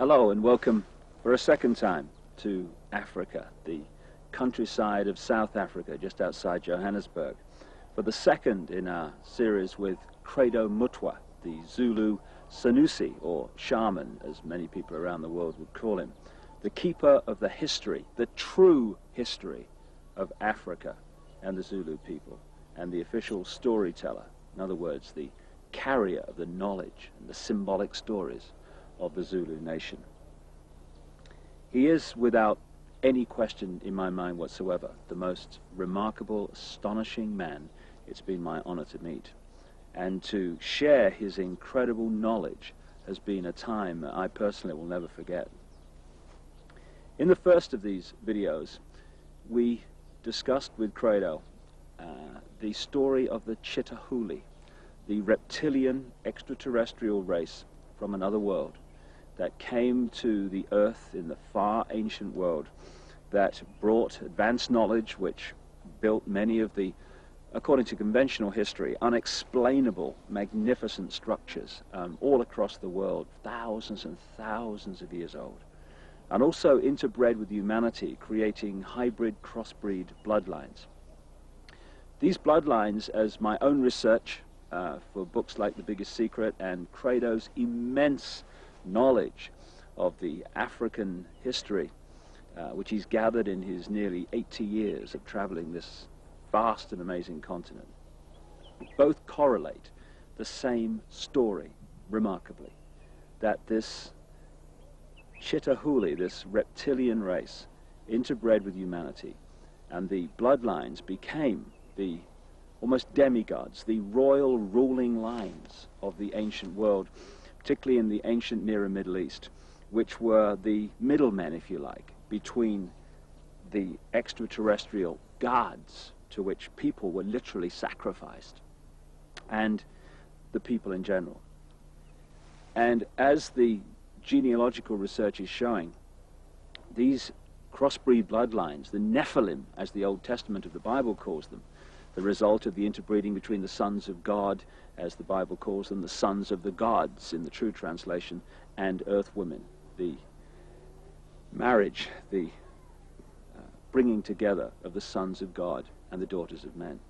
Hello and welcome for a second time to Africa, the countryside of South Africa, just outside Johannesburg, for the second in our series with Credo Mutwa, the Zulu Sanusi, or shaman, as many people around the world would call him, the keeper of the history, the true history of Africa and the Zulu people, and the official storyteller, in other words, the carrier of the knowledge and the symbolic stories of the Zulu nation. He is, without any question in my mind whatsoever, the most remarkable, astonishing man it's been my honor to meet. And to share his incredible knowledge has been a time that I personally will never forget. In the first of these videos, we discussed with Credo the story of the Chitahuli, the reptilian extraterrestrial race from another world that came to the earth in the far ancient world, that brought advanced knowledge which built many of the, according to conventional history, unexplainable, magnificent structures all across the world, thousands and thousands of years old, and also interbred with humanity, creating hybrid crossbreed bloodlines. These bloodlines, as my own research for books like The Biggest Secret and Credo's immense knowledge of the African history, which he's gathered in his nearly 80 years of traveling this vast and amazing continent, both correlate the same story, remarkably, that this Chitahuli, this reptilian race, interbred with humanity, and the bloodlines became the almost demigods, the royal ruling lines of the ancient world, particularly in the ancient Near and Middle East, which were the middlemen, if you like, between the extraterrestrial gods to which people were literally sacrificed and the people in general. And as the genealogical research is showing, these crossbreed bloodlines, the Nephilim, as the Old Testament of the Bible calls them, the result of the interbreeding between the sons of God, as the Bible calls them, the sons of the gods in the true translation, and earth women, the marriage, the bringing together of the sons of God and the daughters of men.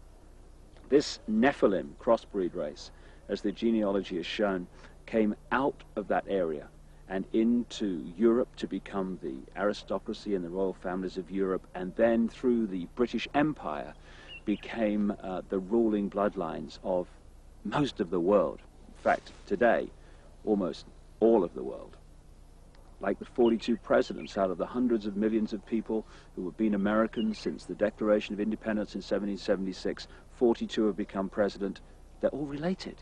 This Nephilim crossbreed race, as the genealogy has shown, came out of that area and into Europe to become the aristocracy and the royal families of Europe, and then through the British Empire became the ruling bloodlines of most of the world. In fact, today, almost all of the world. Like the 42 presidents out of the hundreds of millions of people who have been Americans since the Declaration of Independence in 1776, 42 have become president. They're all related.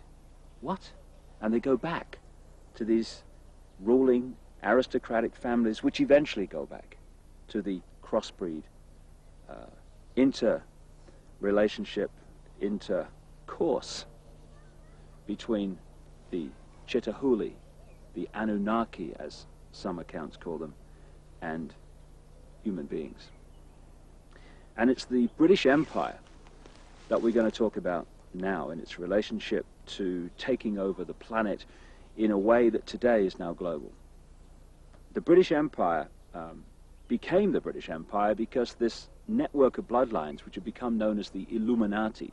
What? And they go back to these ruling aristocratic families, which eventually go back to the crossbreed, interrelationship, intercourse between the Chitahuli, the Anunnaki, as some accounts call them, and human beings. And it's the British Empire that we're going to talk about now, in its relationship to taking over the planet in a way that today is now global. The British Empire became the British Empire because this network of bloodlines, which had become known as the Illuminati,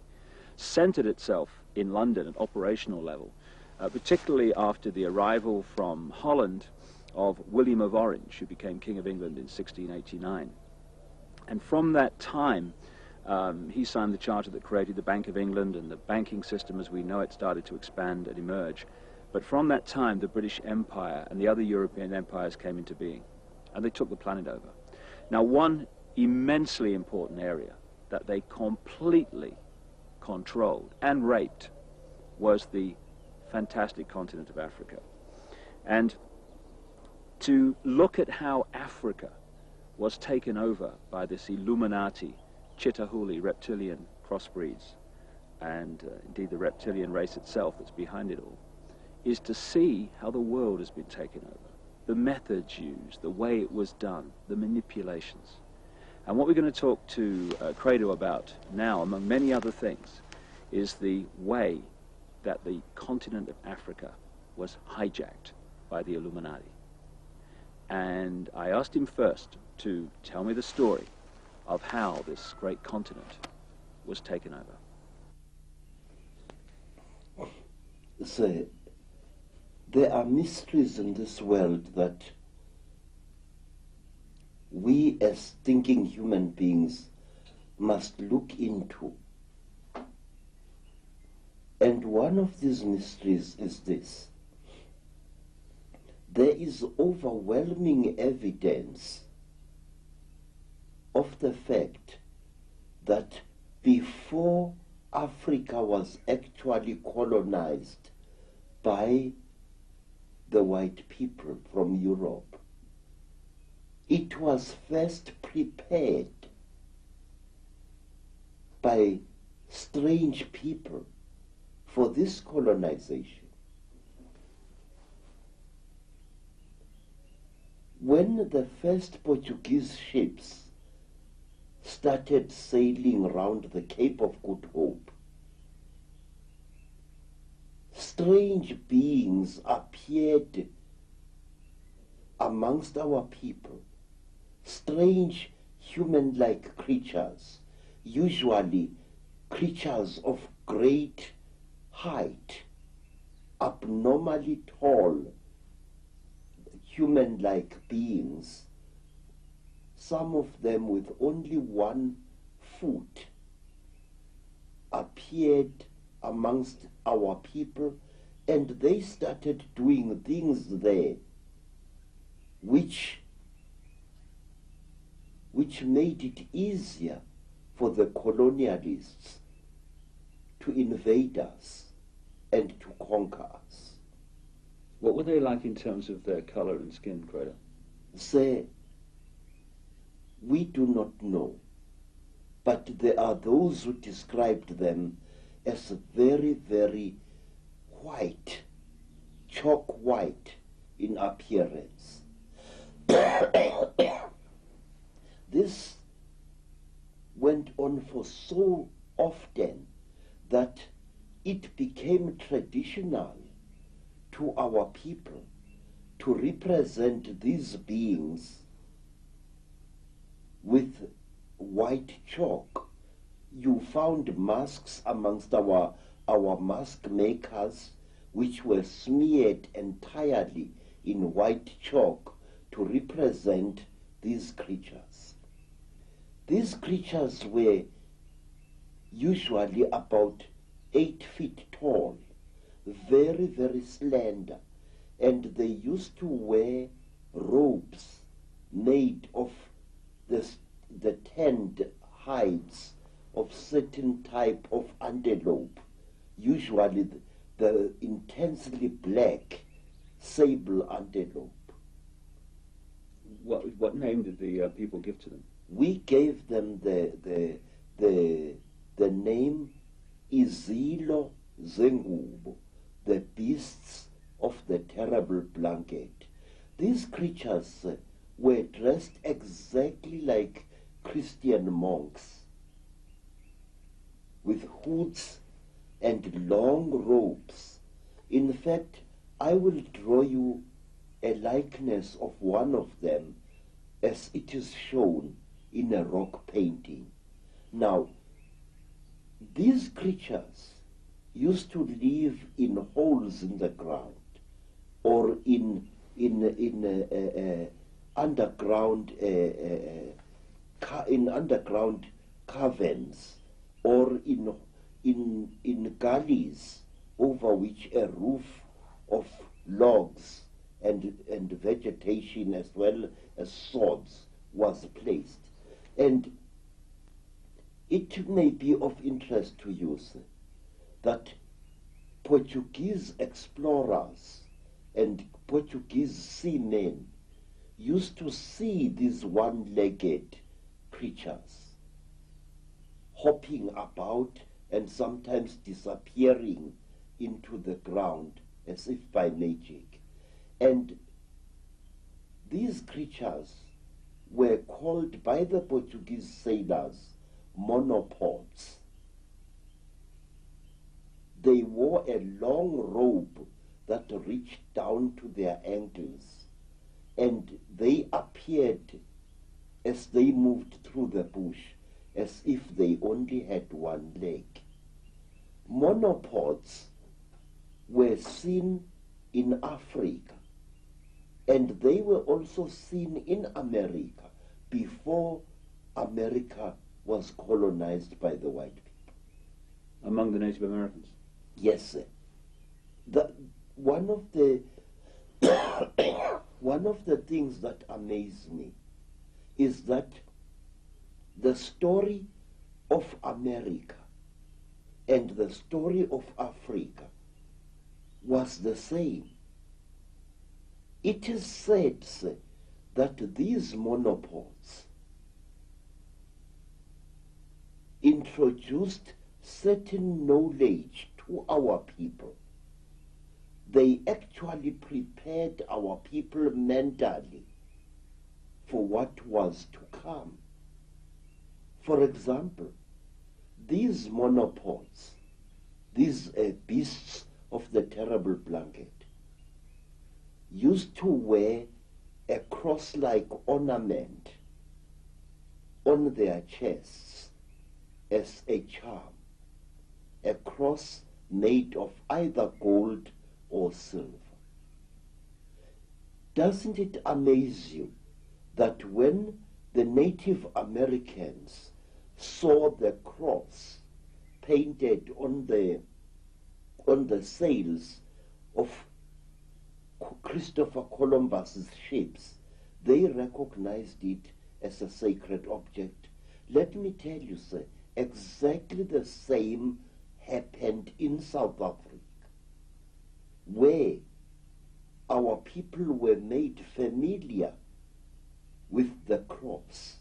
centered itself in London at operational level, particularly after the arrival from Holland of William of Orange, who became King of England in 1689. And from that time, he signed the charter that created the Bank of England, and the banking system as we know it started to expand and emerge. But from that time, the British Empire and the other European empires came into being, and they took the planet over. Now, one immensely important area that they completely controlled and raped was the fantastic continent of Africa. And to look at how Africa was taken over by this Illuminati, Chitahuli, reptilian crossbreeds, and indeed the reptilian race itself that's behind it all, is to see how the world has been taken over, the methods used, the way it was done, the manipulations. And what we're going to talk to Credo about now, among many other things, is the way that the continent of Africa was hijacked by the Illuminati. And I asked him first to tell me the story of how this great continent was taken over. So, there are mysteries in this world that we as thinking human beings must look into. And one of these mysteries is this. There is overwhelming evidence of the fact that before Africa was actually colonized by the white people from Europe, it was first prepared by strange people for this colonization. When the first Portuguese ships started sailing around the Cape of Good Hope, strange beings appeared amongst our people, strange human-like creatures, usually creatures of great height, abnormally tall, human-like beings, some of them with only 1 foot, appeared amongst our people, and they started doing things there which made it easier for the colonialists to invade us and to conquer us. What were they like in terms of their color and skin, Credo? Say, we do not know, but there are those who described them as very, very white, chalk white in appearance. This went on for so often that it became traditional to our people to represent these beings with white chalk. You found masks amongst our mask makers which were smeared entirely in white chalk to represent these creatures. These creatures were usually about 8 feet tall, very, very slender, and they used to wear robes made of the tanned hides of certain type of antelope, usually the intensely black sable antelope. What name did the people give to them? We gave them the name Izilo Zengubo, the beasts of the terrible blanket. These creatures were dressed exactly like Christian monks, with hoods and long robes. In fact, I will draw you a likeness of one of them as it is shown in a rock painting. Now, these creatures used to live in holes in the ground or in underground caverns or in gullies over which a roof of logs and vegetation as well as sods was placed. And it may be of interest to you, sir, that Portuguese explorers and Portuguese seamen used to see these one-legged creatures hopping about and sometimes disappearing into the ground as if by magic. And these creatures were called by the Portuguese sailors monopods. They wore a long robe that reached down to their ankles, and they appeared as they moved through the bush as if they only had one leg. Monopods were seen in Africa, and they were also seen in America before America was colonized by the white people. Among the Native Americans? Yes, sir. One of the one of the things that amaze me is that the story of America and the story of Africa was the same. It is said, sir, that these monopods introduced certain knowledge to our people. They actually prepared our people mentally for what was to come. For example, these monopods, these beasts of the terrible blanket, used to wear a cross-like ornament on their chests as a charm, a cross made of either gold or silver. Doesn't it amaze you that when the Native Americans saw the cross painted on the sails of Christopher Columbus's ships, they recognized it as a sacred object? Let me tell you, sir, exactly the same happened in South Africa, where our people were made familiar with the cross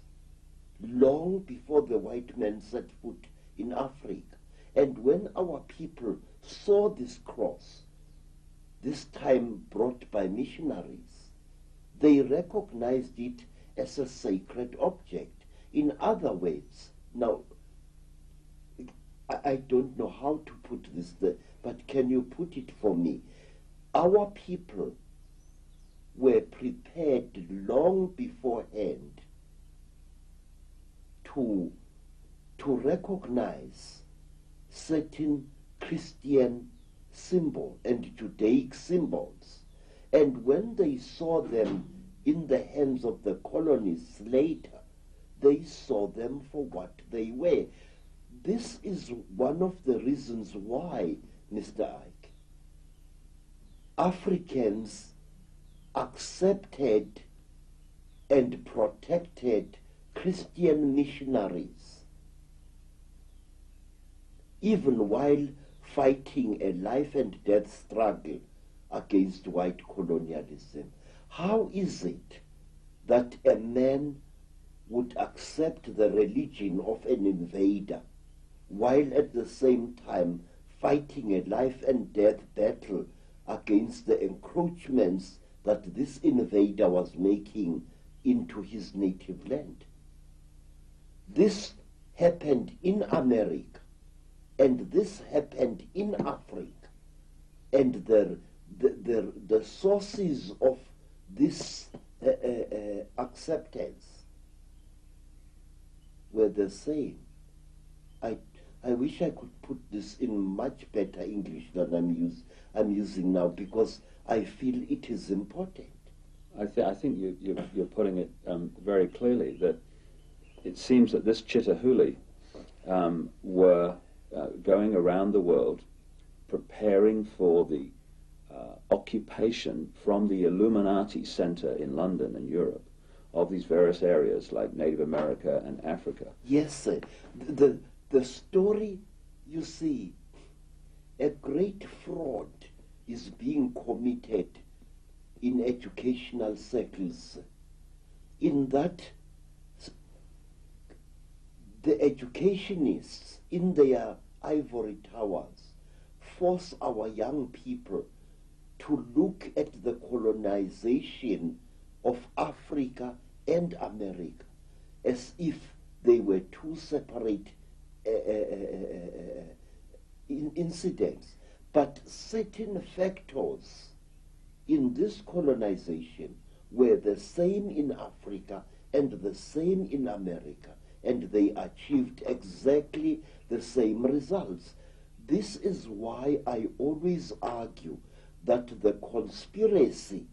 long before the white man set foot in Africa. And when our people saw this cross, this time brought by missionaries, they recognized it as a sacred object. In other words, now, I don't know how to put this there, but can you put it for me? Our people were prepared long beforehand to recognize certain Christian symbol and Judaic symbols. And when they saw them in the hands of the colonists later, they saw them for what they were. This is one of the reasons why, Mr. Ike, Africans accepted and protected Christian missionaries, even while fighting a life and death struggle against white colonialism. How is it that a man would accept the religion of an invader while at the same time fighting a life and death battle against the encroachments that this invader was making into his native land? This happened in America, and this happened in Africa, and the sources of this acceptance were the same. I wish I could put this in much better English than I'm using now, because I feel it is important. I think you're putting it very clearly, that it seems that this Chitahuli were going around the world preparing for the occupation from the Illuminati Center in London and Europe of these various areas like Native America and Africa. Yes, sir. The story, you see, a great fraud is being committed in educational circles, in that the educationists in their ivory towers force our young people to look at the colonization of Africa and America as if they were two separate incidents. But certain factors in this colonization were the same in Africa and the same in America, and they achieved exactly the same results. This is why I always argue that the conspiracy,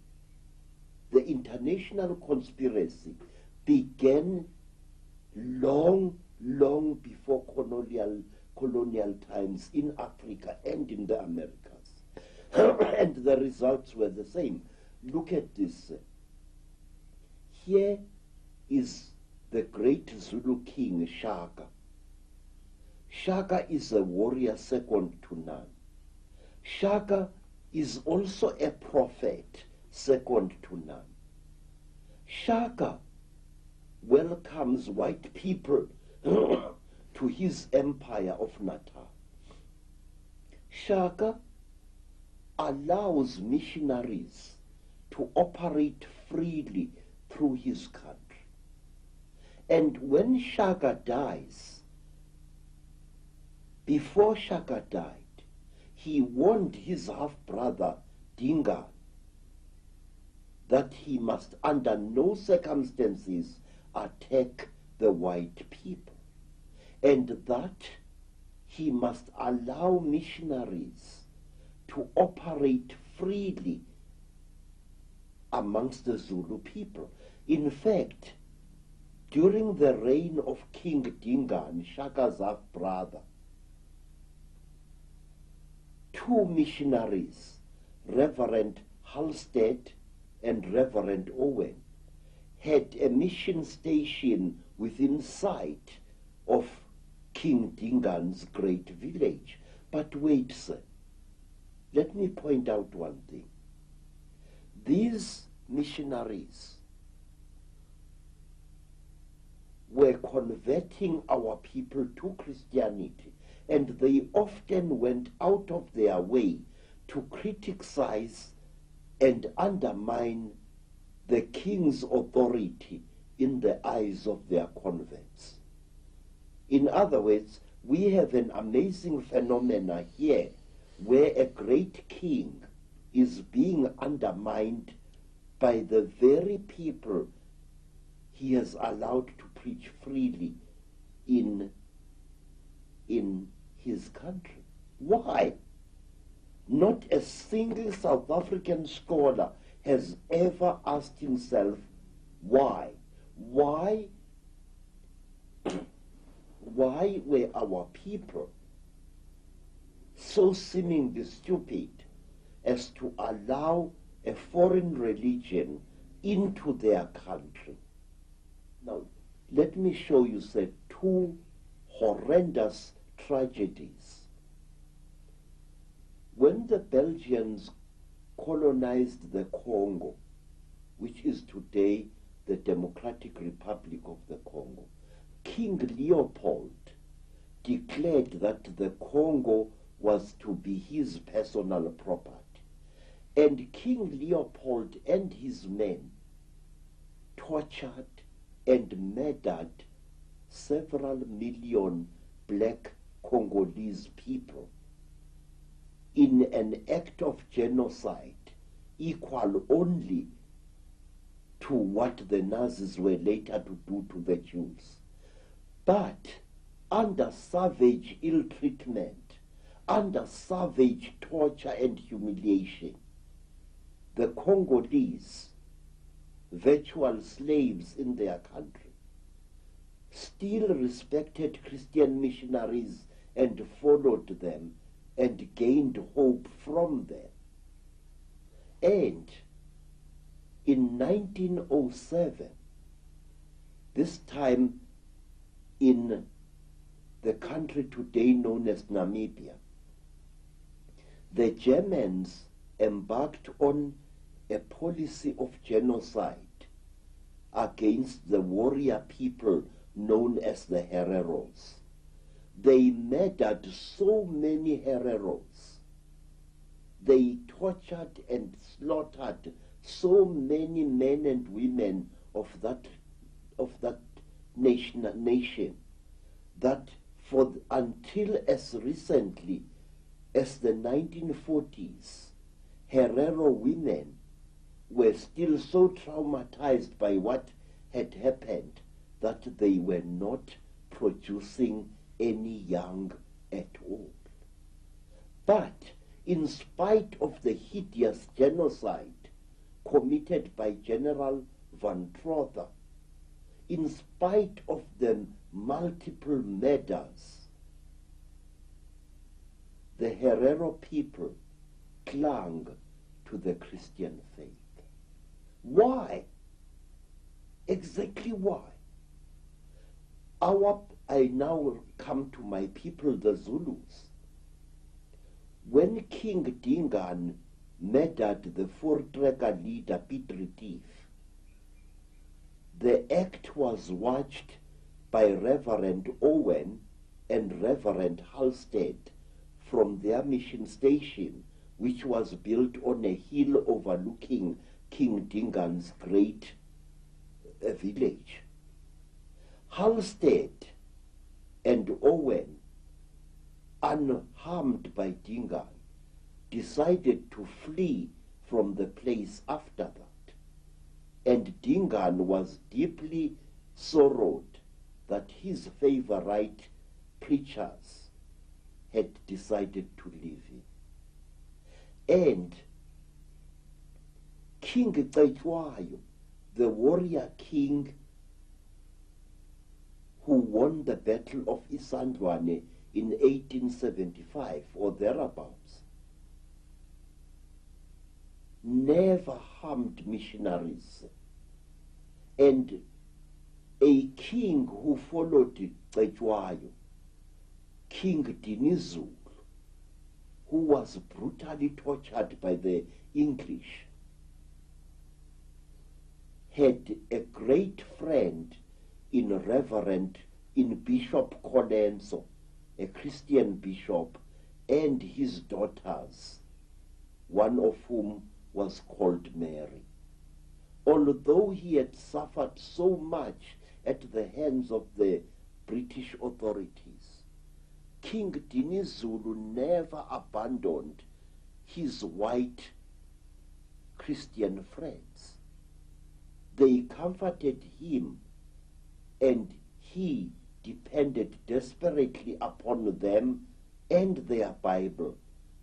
the international conspiracy, began long before colonial times in Africa and in the Americas. And the results were the same. Look at this. Here is the great Zulu king, Shaka. Shaka is a warrior second to none. Shaka is also a prophet second to none. Shaka welcomes white people to his empire of Natal. Shaka allows missionaries to operate freely through his country. And when Shaka dies, before Shaka died, he warned his half-brother Dingaan that he must under no circumstances attack the white people, and that he must allow missionaries to operate freely amongst the Zulu people. In fact, during the reign of King Dingaan, Shaka's half-brother, two missionaries, Reverend Halstead and Reverend Owen, had a mission station within sight of King Dingaan's great village. But wait, sir, let me point out one thing. These missionaries were converting our people to Christianity, and they often went out of their way to criticize and undermine the king's authority in the eyes of their converts. In other words, we have an amazing phenomena here where a great king is being undermined by the very people he has allowed to preach freely in his country. Why? Not a single South African scholar has ever asked himself why. Why were our people so seemingly stupid as to allow a foreign religion into their country? Now, let me show you, sir, two horrendous tragedies. When the Belgians colonized the Congo, which is today the Democratic Republic of the Congo, King Leopold declared that the Congo was to be his personal property. And King Leopold and his men tortured and murdered several million black Congolese people in an act of genocide equal only to what the Nazis were later to do to the Jews. But under savage ill treatment, under savage torture and humiliation, the Congolese, virtual slaves in their country, still respected Christian missionaries and followed them and gained hope from them. And in 1907, this time in the country today known as Namibia, the Germans embarked on a policy of genocide against the warrior people known as the Hereros. They murdered so many Hereros. They tortured and slaughtered so many men and women of that nation that until as recently as the 1940s, Herero women were still so traumatized by what had happened that they were not producing any young at all. But in spite of the hideous genocide committed by General Van Trotha, in spite of the multiple murders, the Herero people clung to the Christian faith. Why? Exactly why? I now come to my people, the Zulus. When King Dingaan murdered the Voortrekker leader Piet Retief, the act was watched by Reverend Owen and Reverend Halstead from their mission station, which was built on a hill overlooking King Dingaan's great village. Halstead and Owen, unharmed by Dingaan, decided to flee from the place after that. And Dingaan was deeply sorrowed that his favorite preachers had decided to leave him. And King Cetshwayo, the warrior king who won the Battle of Isandlwane in 1875 or thereabouts, never harmed missionaries. And a king who followed Cetshwayo, King Dinizulu, who was brutally tortured by the English, had a great friend in Bishop Colenso, a Christian bishop, and his daughters, one of whom was called Mary. Although he had suffered so much at the hands of the British authorities, King Dinizulu never abandoned his white Christian friends. They comforted him, and he depended desperately upon them and their Bible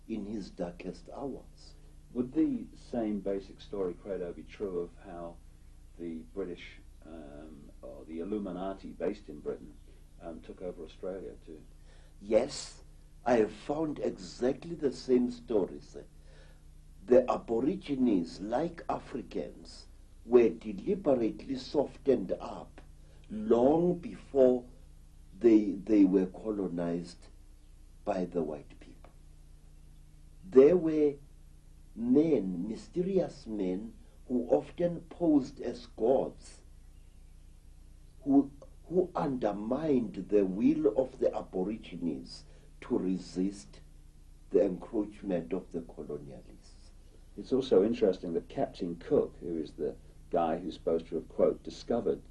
in his darkest hours. Would the same basic story, Credo, be true of how the British or the Illuminati based in Britain took over Australia too? Yes, I have found exactly the same stories. The Aborigines, like Africans, were deliberately softened up long before they were colonized by the white people. There were men, mysterious men, who often posed as gods, who undermined the will of the Aborigines to resist the encroachment of the colonialists. It's also interesting that Captain Cook, who is the guy who's supposed to have, quote, discovered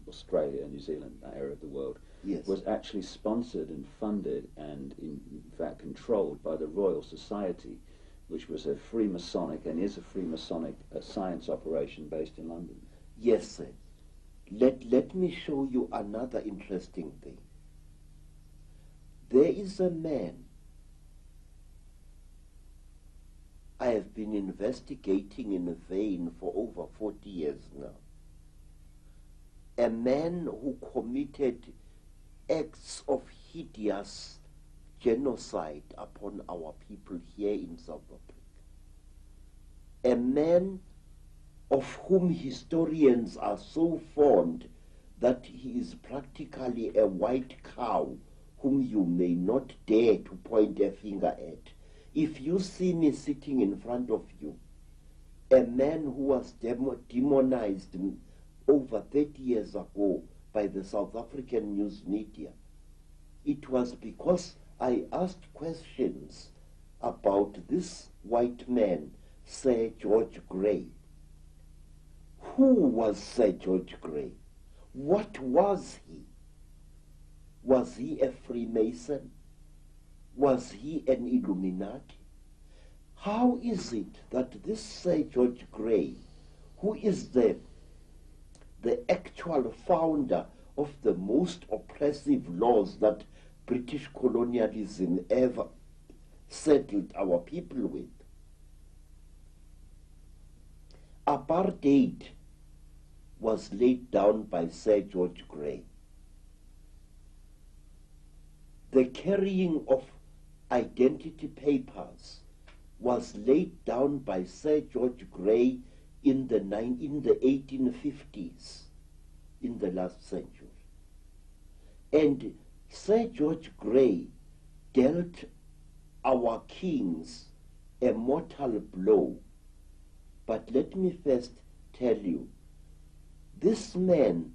Australia and New Zealand, that area of the world, yes, was actually sponsored and funded and in fact controlled by the Royal Society, which was a Freemasonic and is a Freemasonic science operation based in London. Yes, sir. Let me show you another interesting thing. There is a man I have been investigating in vain for over 40 years now. A man who committed acts of hideous genocide upon our people here in South Africa. A man of whom historians are so fond that he is practically a white cow whom you may not dare to point a finger at. If you see me sitting in front of you, a man who was demonized over 30 years ago by the South African news media, it was because I asked questions about this white man, Sir George Grey. Who was Sir George Grey? What was he? Was he a Freemason? Was he an Illuminati? How is it that this Sir George Grey who is the actual founder of the most oppressive laws that British colonialism ever settled our people with. Apartheid was laid down by Sir George Grey. The carrying of identity papers was laid down by Sir George Grey in the 1850s, in the last century. And Sir George Grey dealt our kings a mortal blow. But let me first tell you, this man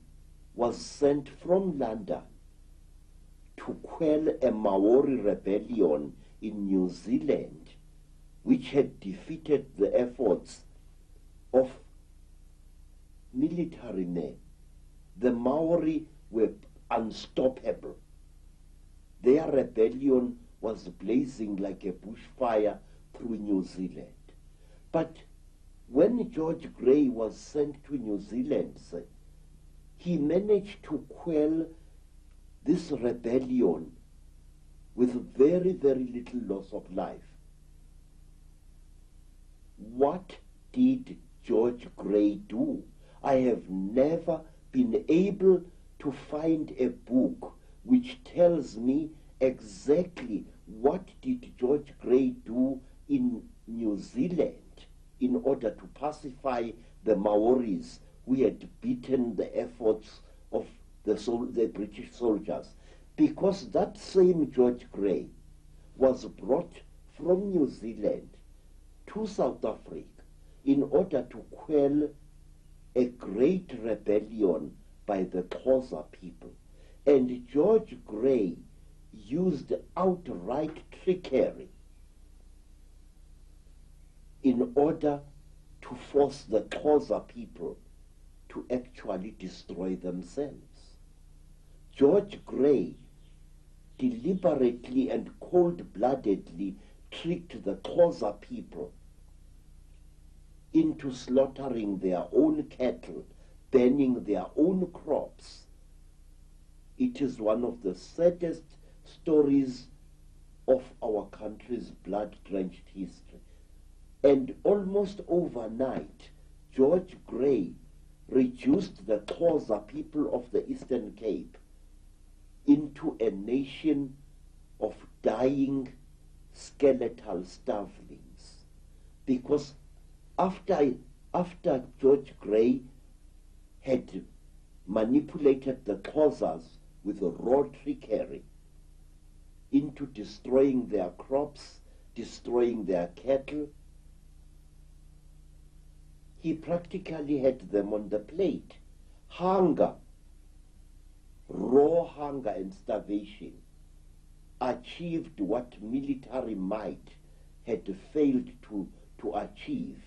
was sent from London to quell a Maori rebellion in New Zealand, which had defeated the efforts of military men. The Maori were unstoppable. Their rebellion was blazing like a bushfire through New Zealand. But when George Grey was sent to New Zealand, he managed to quell this rebellion with very, very little loss of life. What did George Grey do? I have never been able to find a book which tells me exactly what did George Grey do in New Zealand in order to pacify the Maoris who had beaten the efforts of the British soldiers. Because that same George Grey was brought from New Zealand to South Africa in order to quell a great rebellion by the Xhosa people. And George Grey used outright trickery in order to force the Xhosa people to actually destroy themselves. George Grey deliberately and cold-bloodedly tricked the Xhosa people into slaughtering their own cattle, burning their own crops. It is one of the saddest stories of our country's blood-drenched history. And almost overnight, George Grey reduced the Xhosa people of the Eastern Cape into a nation of dying skeletal starvelings. Because after George Grey had manipulated the Xhosas with raw trickery into destroying their crops, destroying their cattle, he practically had them on the plate. Hunger, raw hunger and starvation achieved what military might had failed to achieve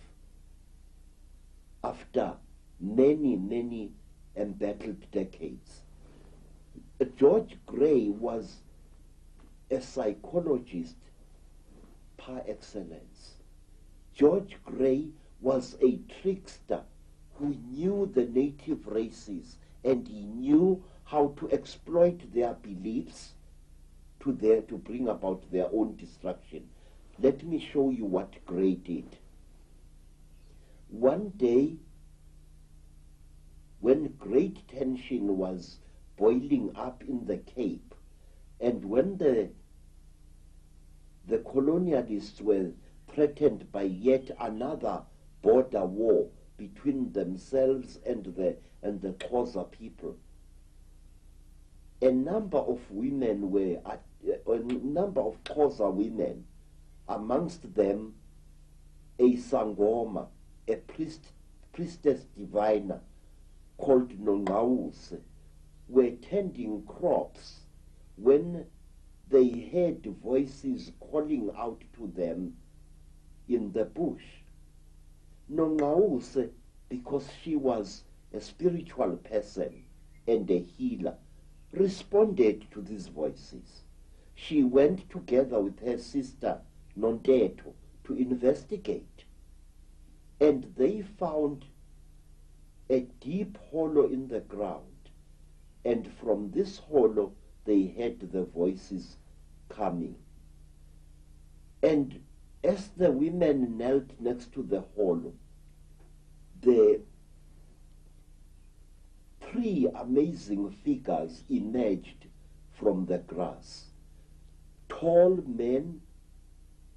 after many, many embattled decades. George Grey was a psychologist par excellence. George Grey was a trickster who knew the native races, and he knew how to exploit their beliefs to bring about their own destruction. Let me show you what Grey did. One day, when great tension was boiling up in the Cape, and when the colonialists were threatened by yet another border war between themselves and the Xhosa people, a number of Xhosa women, amongst them a Sangoma, a priestess diviner called Nongawuse, were tending crops when they heard voices calling out to them in the bush. Nongawuse, because she was a spiritual person and a healer, responded to these voices. She went together with her sister Nonteto to investigate, and they found a deep hollow in the ground, and from this hollow they heard the voices coming. And as the women knelt next to the hollow, the three amazing figures emerged from the grass. Tall men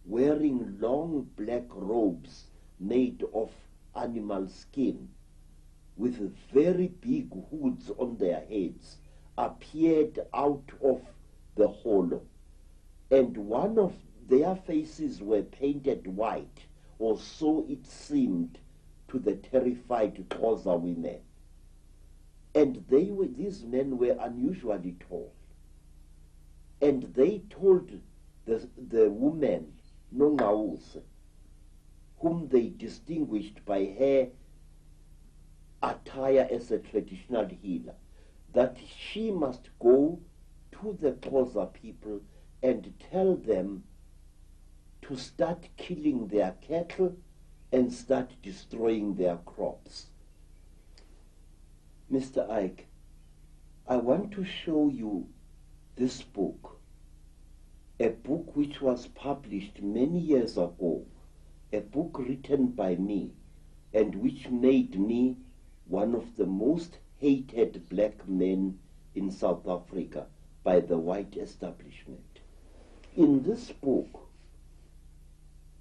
wearing long black robes made of animal skin, with very big hoods on their heads, appeared out of the hollow. And one of their faces were painted white, or so it seemed to the terrified Xhosa women. And these men were unusually tall. And they told the woman, Nongause, whom they distinguished by her attire as a traditional healer, that she must go to the Xhosa people and tell them to start killing their cattle and start destroying their crops. Mr. Ike, I want to show you this book, a book which was published many years ago, a book written by me, and which made me one of the most hated black men in South Africa by the white establishment. In this book,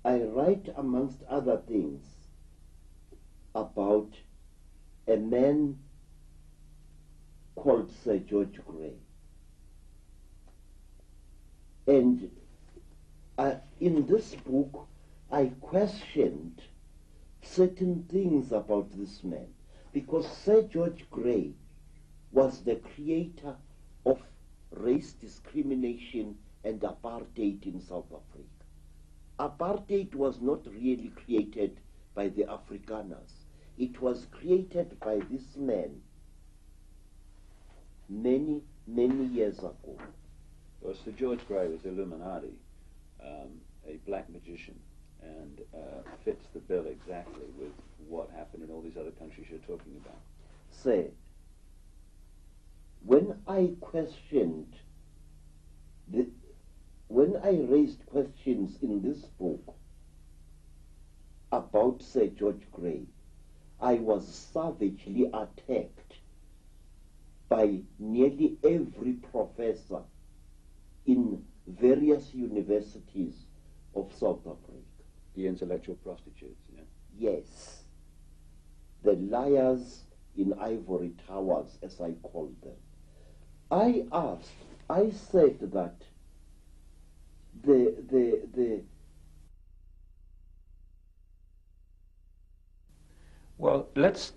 I write, amongst other things, about a man called Sir George Grey. And in this book, I questioned certain things about this man, because Sir George Grey was the creator of race discrimination and apartheid in South Africa. Apartheid was not really created by the Afrikaners. It was created by this man many, many years ago. Well, Sir George Grey was Illuminati, a black magician, and fits the bill exactly with what happened in all these other countries you're talking about. Say, when I raised questions in this book about Sir George Grey, I was savagely attacked by nearly every professor in various universities of South Africa. The intellectual prostitutes, yeah? Yes. The liars in ivory towers, as I call them. I said that Well, let's